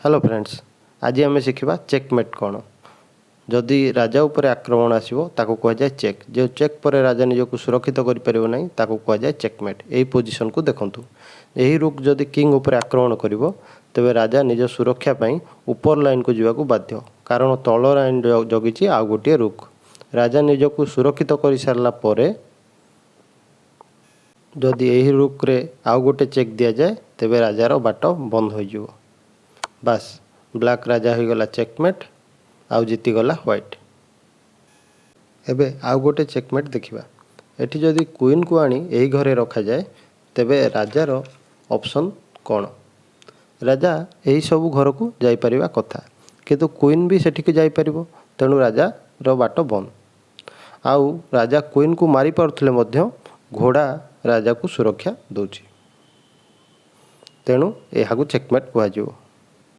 Hello friends, आज आम शिखा checkmate कौन। जदि राजा उपर आक्रमण आसो ताको कहुए चेक। जो चेक पर राजा निजक सुरक्षित करें ताको कहुए चेकमेट। यही पोजिशन को देखूँ। यही रुक जदि किंग उपर आक्रमण कर तेबे राजा निज सुरक्षा पाई ऊपर लाइन को जावाक बाध्य, कारण तल लाइन जगी आउ गोटे रुक। राजा निजक सुरक्षित कर सारा पर जदि यही रुक्रे आउ गोटे चेक दि जाए तेबे राजार बाट बंद हो बास ब्लैक राजा हो गला चेकमेट आउ जीतीगला व्हाइट। एबे आउ गोटे चेकमेट देखिबा। एठी जदि क्वीन को आनी यही घरे रखा जाए तेबे राजार ऑप्शन कौन। राजा यही सब घर को जाई परिबा कथा, किंतु क्वीन भी सेठी जाई परिबो, तेणु राजा रो बाट बंद। आउ राजा क्वीन को मारी पारुथले मध्य घोड़ा राजा को सुरक्षा दौची, तेणु यह चेकमेट कहुजिवो।